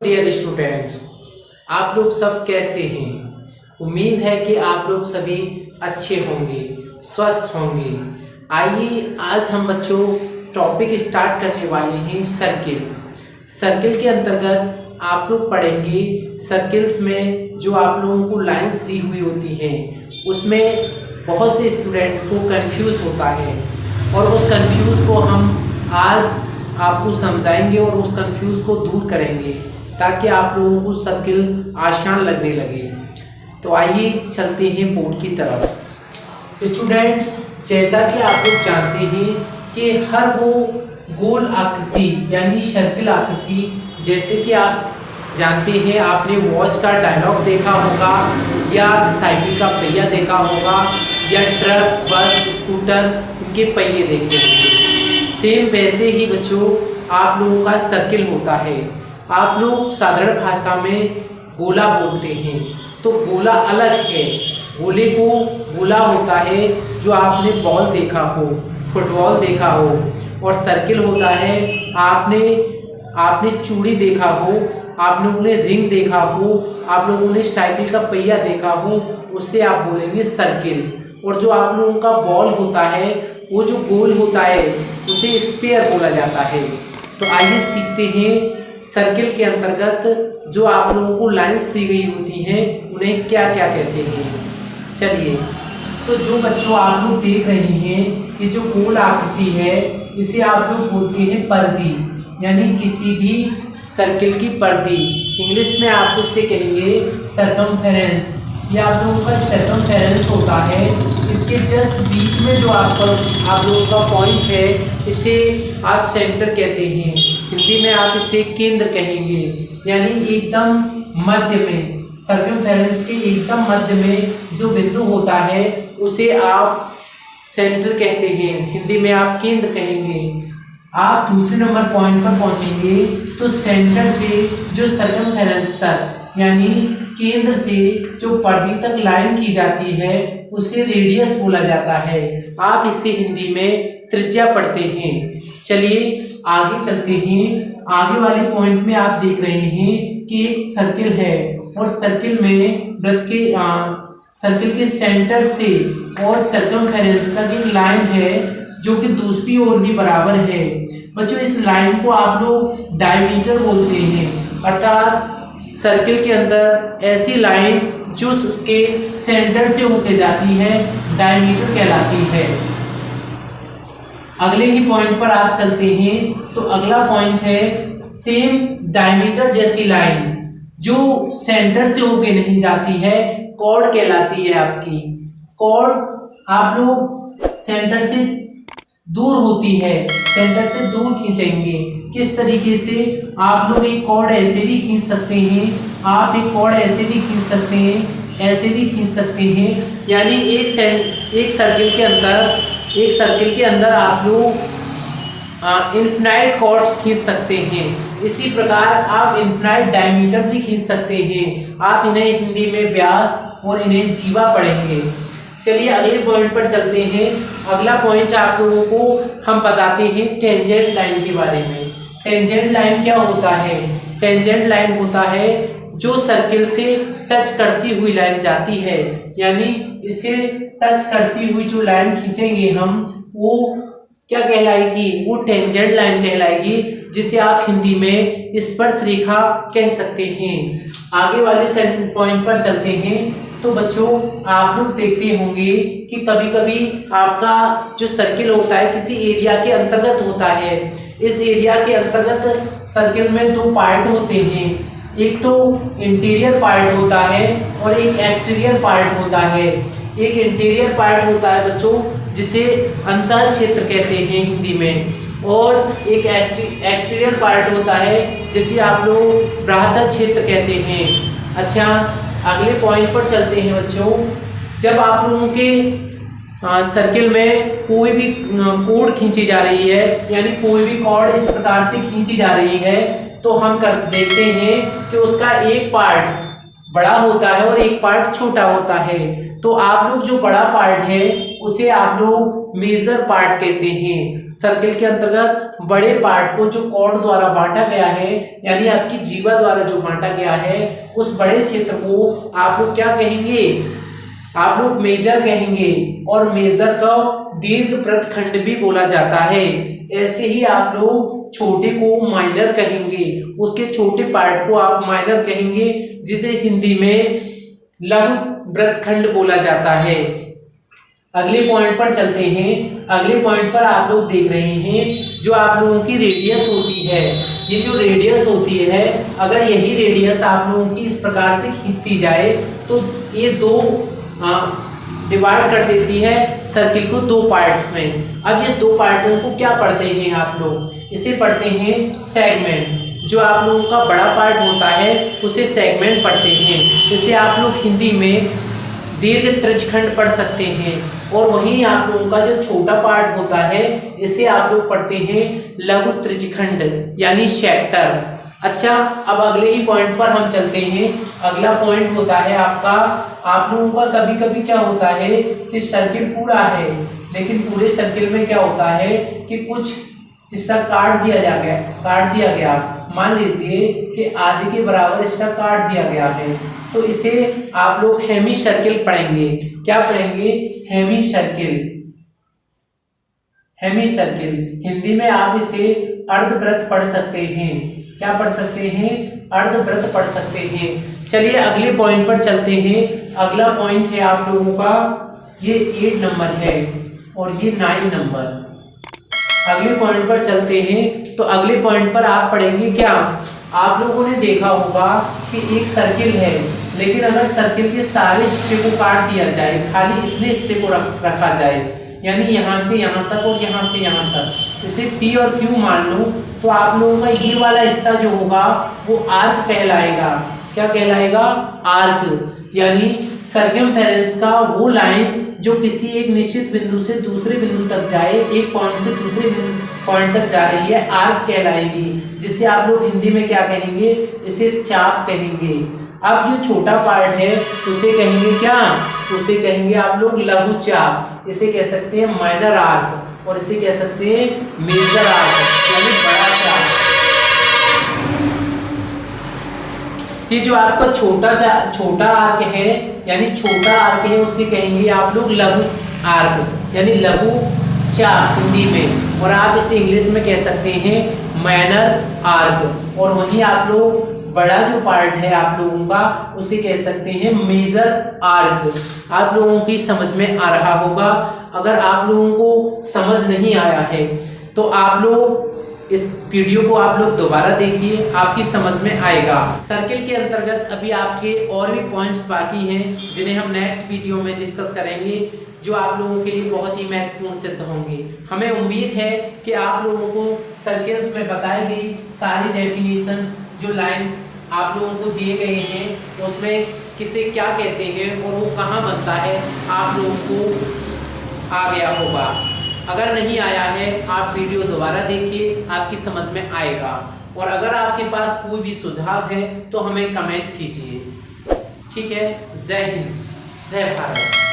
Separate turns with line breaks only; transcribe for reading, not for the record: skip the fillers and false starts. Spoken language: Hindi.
डियर स्टूडेंट्स, आप लोग सब कैसे हैं। उम्मीद है कि आप लोग सभी अच्छे होंगे, स्वस्थ होंगे। आइए आज हम बच्चों टॉपिक स्टार्ट करने वाले हैं सर्किल। सर्किल के अंतर्गत आप लोग पढ़ेंगे सर्किल्स में जो आप लोगों को लाइंस दी हुई होती हैं उसमें बहुत से स्टूडेंट्स को कंफ्यूज होता है और उस कंफ्यूज को हम आज आपको समझाएंगे और उस कंफ्यूज को दूर करेंगे ताकि आप लोगों को सर्किल आसान लगने लगे। तो आइए चलते हैं बोर्ड की तरफ। स्टूडेंट्स, जैसा कि आप लोग जानते हैं कि हर वो गोल आकृति यानी सर्किल आकृति, जैसे कि आप जानते हैं आपने वॉच का डायलॉग देखा होगा या साइकिल का पहिया देखा होगा या ट्रक, बस, स्कूटर इनके पहिए देखे होंगे। सेम वैसे ही बच्चों आप लोगों का सर्किल होता है। आप लोग साधारण भाषा में गोला बोलते हैं, तो गोला अलग है। गोले को गोला होता है जो आपने बॉल देखा हो, फुटबॉल देखा हो, और सर्किल होता है आपने चूड़ी देखा हो, आप लोगों ने रिंग देखा हो, आप लोगों ने साइकिल का पहिया देखा हो, उससे आप बोलेंगे सर्किल। और जो आप लोगों का बॉल होता है वो जो गोल होता है उसे स्फीयर बोला जाता है। तो आइए सीखते हैं सर्किल के अंतर्गत जो आप लोगों को लाइंस दी गई होती हैं उन्हें क्या क्या कहते हैं। चलिए, तो जो बच्चों आप लोग देख रहे हैं ये जो गोल आकृति है इसे आप लोग बोलते हैं पर्दी, यानी किसी भी सर्किल की पर्दी। इंग्लिश में आप इसे कहेंगे सर्कमफेरेंस। ये आप लोगों का सर्कमफेरेंस होता है। इसके जस्ट बीच में जो आप लोगों का पॉइंट है इसे आप सेंटर कहते हैं। हिंदी में आप इसे केंद्र कहेंगे, यानी एकदम मध्य में, सर्कमफेरेंस के एकदम मध्य में जो बिंदु होता है उसे आप सेंटर कहते हैं। हिंदी में आप केंद्र कहेंगे। आप दूसरे नंबर पॉइंट पर पहुंचेंगे तो सेंटर से जो सर्कमफेरेंस तक यानी केंद्र से जो पर्दी तक लाइन की जाती है उसे रेडियस बोला जाता है। आप इसे हिंदी में त्रिज्या पढ़ते हैं। चलिए आगे चलते हैं। आगे वाले पॉइंट में आप देख रहे हैं कि एक सर्किल है और सर्किल में सर्किल के सेंटर से और सर्कमफेरेंस तक एक लाइन है जो कि दूसरी ओर भी बराबर है। बच्चों, इस लाइन को आप लोग डायमीटर बोलते हैं, अर्थात सर्किल के अंदर ऐसी लाइन जो उसके सेंटर से होकर जाती है डायमीटर कहलाती है। अगले ही पॉइंट पर आप चलते हैं तो अगला पॉइंट है सेम डायमीटर जैसी लाइन जो सेंटर से होके नहीं जाती है कॉर्ड कहलाती है। आपकी कॉर्ड आप लोग सेंटर से दूर होती है, सेंटर से दूर खींचेंगे। किस तरीके से? आप लोग एक कॉर्ड ऐसे भी खींच सकते हैं, आप एक कॉर्ड ऐसे भी खींच सकते हैं, ऐसे भी खींच सकते हैं। यानी एक सर्किल के अंदर आप लोग इन्फिनाइट कॉर्ड्स खींच सकते हैं। इसी प्रकार आप इन्फिनाइट डायमीटर भी खींच सकते हैं। आप इन्हें हिंदी में व्यास और इन्हें जीवा पढ़ेंगे। चलिए अगले पॉइंट पर चलते हैं। अगला पॉइंट आप लोगों को हम बताते हैं टेंजेंट लाइन के बारे में। टेंजेंट लाइन क्या होता है? टेंजेंट लाइन होता है जो सर्किल से टच करती हुई लाइन जाती है, यानी इसे टच करती हुई जो लाइन खींचेंगे हम वो क्या कहलाएगी? वो टेंजेंट लाइन कहलाएगी, जिसे आप हिंदी में स्पर्श रेखा कह सकते हैं। आगे वाले पॉइंट पर चलते हैं। तो बच्चों आप लोग देखते होंगे कि कभी कभी आपका जो सर्किल होता है किसी एरिया के अंतर्गत होता है। इस एरिया के अंतर्गत सर्किल में दो पार्ट होते हैं, एक तो इंटीरियर पार्ट होता है और एक एक्सटीरियर पार्ट होता है। एक इंटीरियर पार्ट होता है बच्चों जिसे अंतः क्षेत्र कहते हैं हिंदी में, और एक एक्सटीरियर पार्ट होता है जिसे आप लोग बाह्य क्षेत्र कहते हैं। अच्छा, अगले पॉइंट पर चलते हैं बच्चों। जब आप लोगों के सर्किल में कोई भी कॉर्ड खींची जा रही है, यानी कोई भी कॉर्ड इस प्रकार से खींची जा रही है, तो हम देखते हैं कि उसका एक पार्ट बड़ा होता है और एक पार्ट छोटा होता है। तो आप लोग जो बड़ा पार्ट है उसे आप लोग मेजर पार्ट कहते हैं। सर्किल के अंतर्गत बड़े पार्ट को जो कॉर्ड द्वारा बांटा गया है, यानी आपकी जीवा द्वारा जो बांटा गया है, उस बड़े क्षेत्र को आप लोग क्या कहेंगे? आप लोग मेजर कहेंगे। और मेजर का दीर्घ वृत्तखंड भी बोला जाता है। ऐसे ही आप लोग छोटे को माइनर कहेंगे, उसके छोटे पार्ट को आप माइनर कहेंगे, जिसे हिंदी में लघु वृत्तखंड बोला जाता है। अगले पॉइंट पर चलते हैं। अगले पॉइंट पर आप लोग देख रहे हैं जो आप लोगों की रेडियस होती है। ये जो रेडियस होती है, अगर यही रेडियस आप लोगों की इस प्रकार से खींचती जाए तो ये दो डिवाइड कर देती है सर्किल को दो पार्ट में। अब ये दो पार्टों को क्या पढ़ते हैं आप लोग? इसे पढ़ते हैं सेगमेंट। जो आप लोगों का बड़ा पार्ट होता है उसे सेगमेंट पढ़ते हैं। इसे आप लोग हिंदी में दीर्घ त्रिज्यखंड पढ़ सकते हैं। और वहीं आप लोगों का जो छोटा पार्ट होता है इसे आप लोग पढ़ते हैं लघु त्रिज्यखंड यानी सेक्टर। अच्छा, अब अगले ही पॉइंट पर हम चलते हैं। अगला पॉइंट होता है आपका, आप लोगों का कभी कभी क्या होता है कि सर्किल पूरा है, लेकिन पूरे सर्किल में क्या होता है कि कुछ हिस्सा काट दिया गया। मान लीजिए कि आधे के बराबर हिस्सा काट दिया गया है, तो इसे आप लोग हेमी सर्किल पढ़ेंगे। क्या पढ़ेंगे? Hemi circle. Hemi circle Hindi में आप इसे अर्धवृत्त पढ़ सकते हैं। क्या पढ़ सकते हैं? अर्धवृत्त पढ़ सकते हैं। चलिए अगले पॉइंट पर चलते हैं। अगला पॉइंट है आप लोगों का, ये 8 नंबर है और ये 9 नंबर। अगले पॉइंट पर चलते हैं। तो अगले पॉइंट पर आप पढ़ेंगे क्या? आप लोगों ने देखा होगा कि एक सर्किल है, लेकिन अगर सर्किल के सारे हिस्से को काट दिया जाए, खाली इतने हिस्से को रखा जाए, यानी यहाँ से यहाँ तक और यहाँ से यहाँ तक, इसे P और Q मान लो, तो आप लोगों का ये वाला हिस्सा जो होगा वो आर्क कहलाएगा। क्या कहलाएगा? आर्क। यानी सर्कमफेरेंस का वो लाइन जो किसी एक निश्चित बिंदु से दूसरे बिंदु तक जाए, एक पॉइंट से दूसरे पॉइंट तक जा रही है, आर्क कहलाएगी। जिसे आप लोग हिंदी में क्या कहेंगे? इसे चाप कहेंगे। अब जो छोटा पार्ट है उसे कहेंगे क्या? उसे कहेंगे आप लोग लघु चाप। इसे कह सकते हैं माइनर आर्क और इसे कह सकते हैं मेजर आर्क यानी बड़ा चाप। ये जो आपका छोटा आर्क है यानी छोटा आर्क है, उसे कहेंगे आप लोग लघु आर्क यानी लघु चाप हिंदी में। और आप इसे इंग्लिश में कह सकते हैं माइनर आर्क। और वहीं आप लोग बड़ा जो पार्ट है आप लोगों का उसे कह सकते हैं मेजर आर्क। आप लोगों की समझ में आ रहा होगा। अगर आप लोगों को समझ नहीं आया है तो आप लोग इस वीडियो को आप लोग दोबारा देखिए, आपकी समझ में आएगा। सर्किल के अंतर्गत अभी आपके और भी पॉइंट्स बाकी हैं जिन्हें हम नेक्स्ट वीडियो में डिस्कस करेंगे, जो आप लोगों के लिए बहुत ही महत्वपूर्ण सिद्ध होंगे। हमें उम्मीद है कि आप लोगों को सर्किल्स में बताई गई सारी डेफिनेशंस, जो लाइन आप लोगों को दिए गए हैं उसमें किसे क्या कहते हैं और वो कहाँ बनता है, आप लोगों को आ गया होगा। अगर नहीं आया है आप वीडियो दोबारा देखिए, आपकी समझ में आएगा। और अगर आपके पास कोई भी सुझाव है तो हमें कमेंट कीजिए। ठीक है। जय हिंद, जय भारत।